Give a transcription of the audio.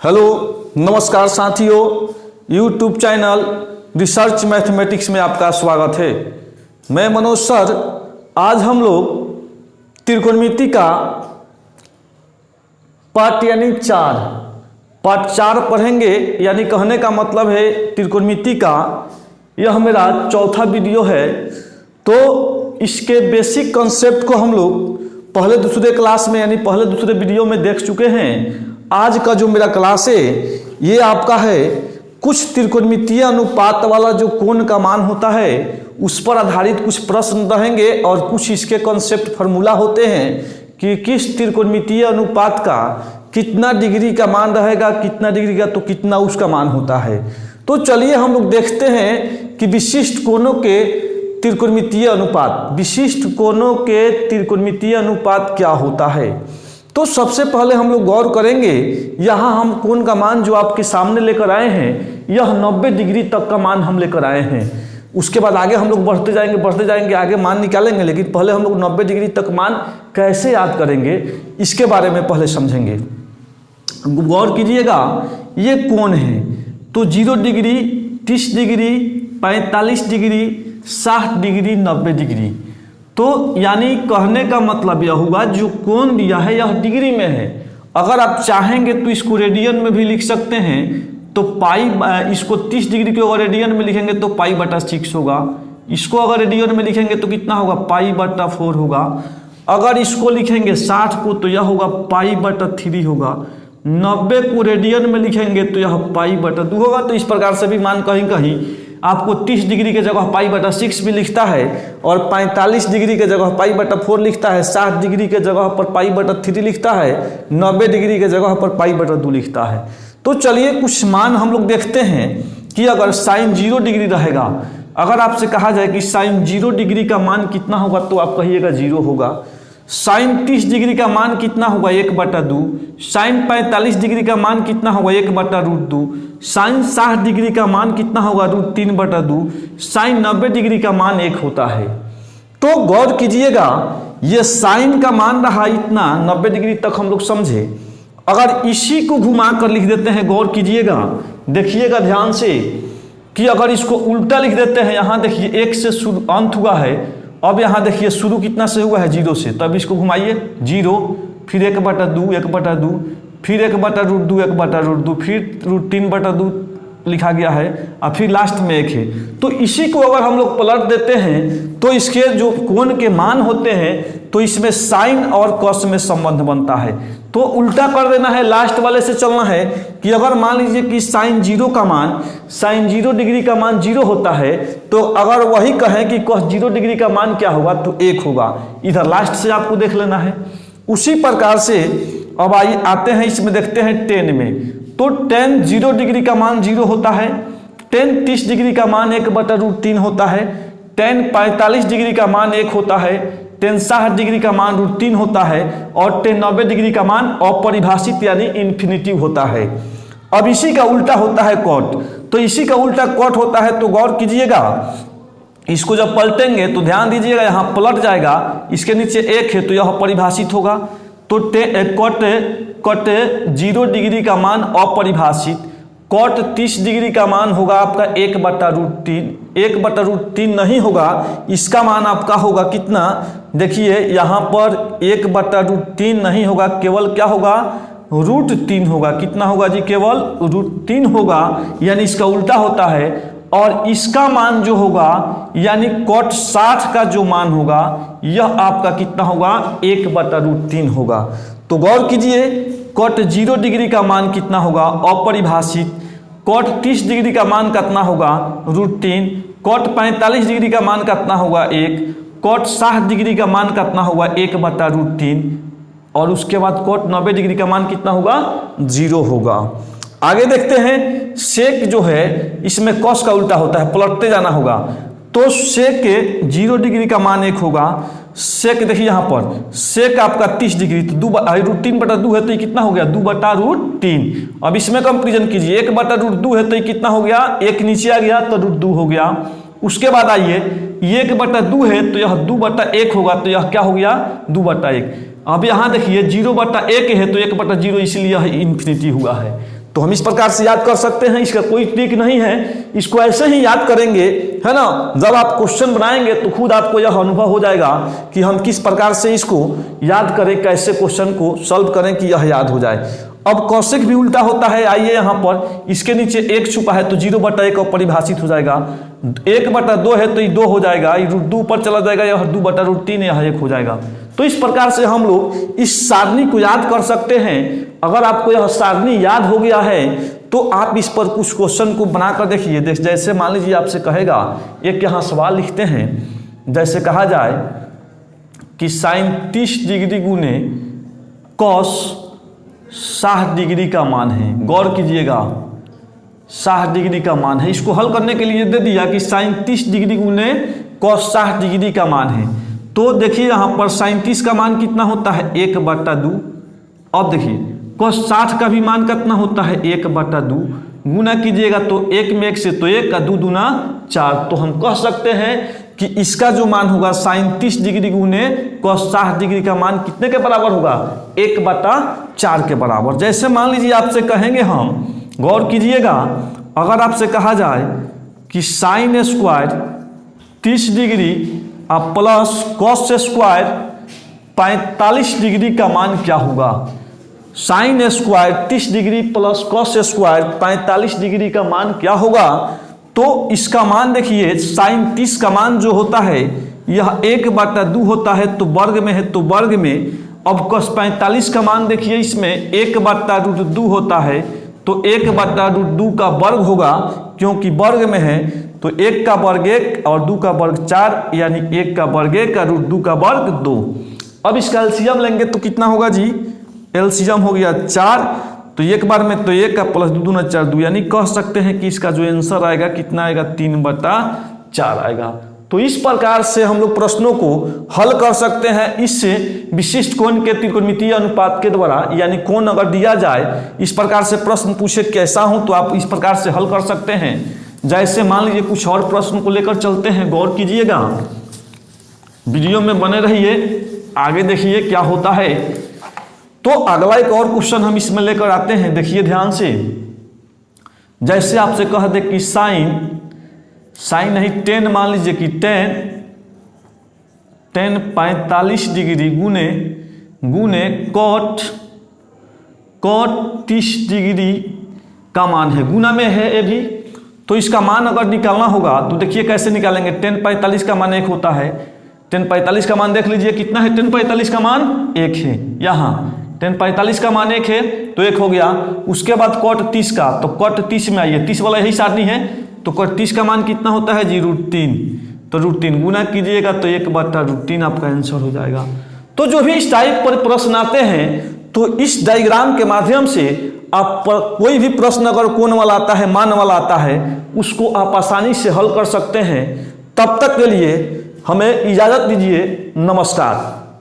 Hello नमस्कार साथियों, YouTube channel research mathematics में आपका स्वागत है। मैं मनोज सर। आज हम लोग त्रिकोणमिति का पार्ट यानी पार्ट 4 पढ़ेंगे। यानी कहने का मतलब है त्रिकोणमिति का यह मेरा चौथा वीडियो है। तो इसके बेसिक कॉन्सेप्ट को हम लोग पहले दूसरे क्लास में यानी पहले दूसरे वीडियो में देख चुके हैं। आज का जो मेरा क्लास है ये आपका है कुछ त्रिकोणमितीय अनुपात वाला जो कोण का मान होता है उस पर आधारित कुछ प्रश्न रहेंगे और कुछ इसके कॉन्सेप्ट फार्मूला होते हैं कि किस त्रिकोणमितीय अनुपात का कितना डिग्री का मान रहेगा, कितना डिग्री का तो कितना उसका मान होता है। तो चलिए हम लोग देखते हैं कि विशिष्ट कोणों के त्रिकोणमितीय अनुपात, विशिष्ट कोणों के त्रिकोणमितीय अनुपात क्या होता है। तो सबसे पहले हम लोग गौर करेंगे, यहाँ हम कोण का मान जो आपके सामने लेकर आए हैं यह 90 डिग्री तक का मान हम लेकर आए हैं। उसके बाद आगे हम लोग बढ़ते जाएंगे आगे मान निकालेंगे, लेकिन पहले हम लोग 90 डिग्री तक मान कैसे याद करेंगे इसके बारे में पहले समझेंगे। गौर कीजिएगा, ये कोण है तो 0 degree, 30 degree, 45 degree, 60 degree, 90 degree. तो यानी कहने का मतलब यह हुआ जो कोण दिया है यह डिग्री में है। अगर आप चाहेंगे तो इसको रेडियन में भी लिख सकते हैं। तो पाई, इसको 30 डिग्री को अगर रेडियन में लिखेंगे तो पाई/6 होगा। इसको अगर रेडियन में लिखेंगे तो कितना होगा, पाई/4 होगा। अगर इसको लिखेंगे 60 को तो यह होगा पाई/3 होगा। 90 को रेडियन में लिखेंगे तो यह पाई/2 होगा। तो इस प्रकार से भी मान कहीं कहीं आपको 30 डिग्री के जगह पाई/6 भी लिखता है और 45 डिग्री के जगह पाई/4 लिखता है, 60 डिग्री के जगह पर पाई/3 लिखता है, 90 डिग्री के जगह पर पाई/2 लिखता है। तो चलिए कुछ मान हम लोग देखते हैं कि अगर साइन 0 डिग्री रहेगा, अगर आपसे कहा जाए कि साइन 0 डिग्री का मान कितना होगा तो आप कहिएगा 0 होगा। साइन 30 डिग्री का मान कितना होगा, 1/2। साइन 45 डिग्री का मान कितना होगा, 1/√2। साइन 60 डिग्री का मान कितना होगा, √3/2। साइन 90 डिग्री का मान 1 होता है। तो गौर कीजिएगा, ये साइन का मान रहा इतना 90 डिग्री तक हम लोग समझे। अगर इसी को घुमा कर लिख देते हैं, गौर कीजिएगा, देखिएगा ध्यान से कि अगर इसको उल्टा लिख देते हैं, यहाँ देखिए 1 से शुरू अंत हुआ है, अब यहाँ देखिए शुरू कितना से हुआ है, 0 से। तब इसको घुमाइए 0, फिर 1/2, 1/2, फिर 1/√2, 1/√2, फिर √3/2 लिखा गया है और फिर लास्ट में 1 है। तो इसी को अगर हम लोग पलट देते हैं तो इसके जो कोण के मान होते हैं तो इसमें साइन और कॉस में संबंध बनता है। तो उल्टा कर देना है, लास्ट वाले से चलना है कि अगर मान लीजिए कि साइन 0 का मान, साइन 0 डिग्री का मान 0 होता है, तो अगर वही कहें कि कॉस 0 डिग्री का मान क्या होगा तो 1 होगा। इधर लास्ट से आपको देख लेना है। उसी प्रकार से अब आइए आते हैं इसमें, देखते हैं टेन में। तो टेन 0 डिग्री का मान 0 होता है, टेन 30 डिग्री का मान 1/√3 होता है, टेन 45 डिग्री का मान 1 होता है, टेन 60 डिग्री का मान √3 होता है और टेन 90 डिग्री का मान अपरिभाषित यानी इन्फिनिटिव होता है। अब इसी का उल्टा होता है कॉट। तो इसी का उल्टा कॉट होता है। तो गौर कीजिएगा, इसको जब पलटेंगे तो ध्यान दीजिएगा, यहाँ पलट जाएगा, इसके नीचे 1 है तो यह परिभाषित होगा। तो कॉट 0 डिग्री का मान अपरिभाषित, कॉट 30 डिग्री का मान होगा आपका 1/√3, 1/√3 नहीं होगा, इसका मान आपका होगा कितना, देखिए यहाँ पर 1/√3 नहीं होगा, केवल क्या होगा, √3 होगा। कितना होगा जी, केवल √3 होगा, यानी इसका उल्टा होता है। और इसका मान जो होगा यानी कॉट 60 का जो मान होगा यह आपका कितना होगा, 1/√3 होगा। तो गौर कीजिए, कॉट 0 डिग्री का मान कितना होगा, अपरिभाषित। कॉट 30 डिग्री का मान कितना होगा, √3। कॉट 45 डिग्री का मान कितना होगा, 1। कॉट 60 डिग्री का मान कितना होगा, 1/√3। और उसके बाद कॉट 90 डिग्री का मान कितना होगा, 0 होगा। आगे देखते हैं, सेक जो है इसमें कॉस का उल्टा होता है, पलटते जाना होगा। तो सेक 0 डिग्री का मान 1 होगा। सेक देखिए यहाँ पर सेक आपका 30 डिग्री, तो √3/2 है तो ये कितना हो गया, 2/√3। अब इसमें कंपेरिजन कीजिए, 1/√2 है तो ये कितना हो गया, 1 नीचे आ गया तो √2 हो गया। उसके बाद आइए, ये 1/2 है तो यह 2/1 होगा, तो यह क्या हो गया, 2/1। अब यहाँ देखिए 0/1 है तो 1/0 इसलिए यह इन्फिनिटी हुआ है। तो हम इस प्रकार से याद कर सकते हैं, इसका कोई ट्रिक नहीं है, इसको ऐसे ही याद करेंगे, है ना। जब आप क्वेश्चन बनाएंगे तो खुद आपको यह अनुभव हो जाएगा कि हम किस प्रकार से इसको याद करें, कैसे क्वेश्चन को सॉल्व करें कि यह याद हो जाए। अब कौशिक भी उल्टा होता है, आइए यहाँ पर इसके नीचे 1 छुपा है तो 0/1 और परिभाषित हो जाएगा, 1/2 है तो ये 2 हो जाएगा, ये √2 ऊपर चला जाएगा, यह 2/√3 यह 1 हो जाएगा। तो इस प्रकार से हम लोग इस सारणी को याद कर सकते हैं। अगर आपको यह सारणी याद हो गया है तो आप इस पर कुछ क्वेश्चन को बनाकर देखिए। जैसे मान लीजिए आपसे कहेगा, एक यहाँ सवाल लिखते हैं, जैसे कहा जाए कि sin 30 डिग्री गुने cos 60 डिग्री का मान है। गौर कीजिएगा, 60 डिग्री का मान है। इसको हल करने के लिए दे दिया कि sin 30 डिग्री गुने cos 60 डिग्री का मान है। तो देखिए यहाँ पर sin 30 का मान कितना होता है, 1/2। अब देखिए cos 60 का भी मान कितना होता है, 1/2। गुना कीजिएगा तो 1 में 1 से तो 1 का 2 दूना 4। तो हम कह सकते हैं कि इसका जो मान होगा sin 30 डिग्री गुने cos 60 डिग्री का मान कितने के बराबर होगा, 1/4 के बराबर। जैसे मान लीजिए आपसे कहेंगे, हम गौर कीजिएगा, अगर आपसे कहा जाए कि sin square 30 degree plus cos square 45 degree का मान क्या होगा। sin square 30 degree plus cos square 45 degree का मान क्या होगा। तो इसका मान देखिए, sin 30 का मान जो होता है यह 1/2 होता है, तो वर्ग में है तो वर्ग में। अब cos 45 का मान देखिए, इसमें 1/√2 होता है, तो 1/√2 का वर्ग होगा, क्योंकि वर्ग में है तो 1 का वर्ग 1 और 2 का वर्ग 4, यानी 1 का वर्ग 1 और √2 का वर्ग 2। अब इसका एलसीएम लेंगे तो कितना होगा जी, एलसीएम हो गया 4, तो एक बार में तो 1 का प्लस 2 दूना 4 2, यानी कह सकते हैं कि इसका जो आंसर आएगा कितना आएगा, 3/4 आएगा। तो इस प्रकार से हम लोग प्रश्नों को हल कर सकते हैं इस विशिष्ट कोण के त्रिकोणमितीय अनुपात के द्वारा। यानी कोण अगर दिया जाए, इस प्रकार से प्रश्न पूछे कैसा हूं, तो आप इस प्रकार से हल कर सकते हैं। जैसे मान लीजिए कुछ और प्रश्न को लेकर चलते हैं, गौर कीजिएगा, वीडियो में बने रहिए, आगे देखिए क्या होता है। तो अगला एक और क्वेश्चन हम इसमें लेकर आते हैं, देखिए ध्यान से। जैसे आपसे कह दे कि साइन नहीं 10 मान लीजिए कि 10 45 डिग्री गुने कॉट 30 डिग्री का मान है, गुना में है ये भी। तो इसका मान अगर निकालना होगा तो देखिए कैसे निकालेंगे। 10 45 का मान 1 होता है, 10 45 का मान देख लीजिए कितना है, 10 45 का मान 1 है। यहाँ 10 45 का मान 1 है तो 1 हो गया। उसके बाद cot 30 का, तो cot 30 में आइए, 30 वाला यही सारणी है, तो cot 30 का मान कितना होता है जी, √3। तो √3 गुना कीजिएगा तो 1/√3 आपका आंसर हो जाएगा। तो जो भी इस टाइप पर प्रश्न आते हैं, तो इस डायग्राम के माध्यम से आप कोई भी प्रश्न अगर कोण वाला आता है, मान वाला आता है, उसको आप आसानी से हल कर सकते हैं। तब तक के लिए हमें इजाज़त दीजिए, नमस्कार।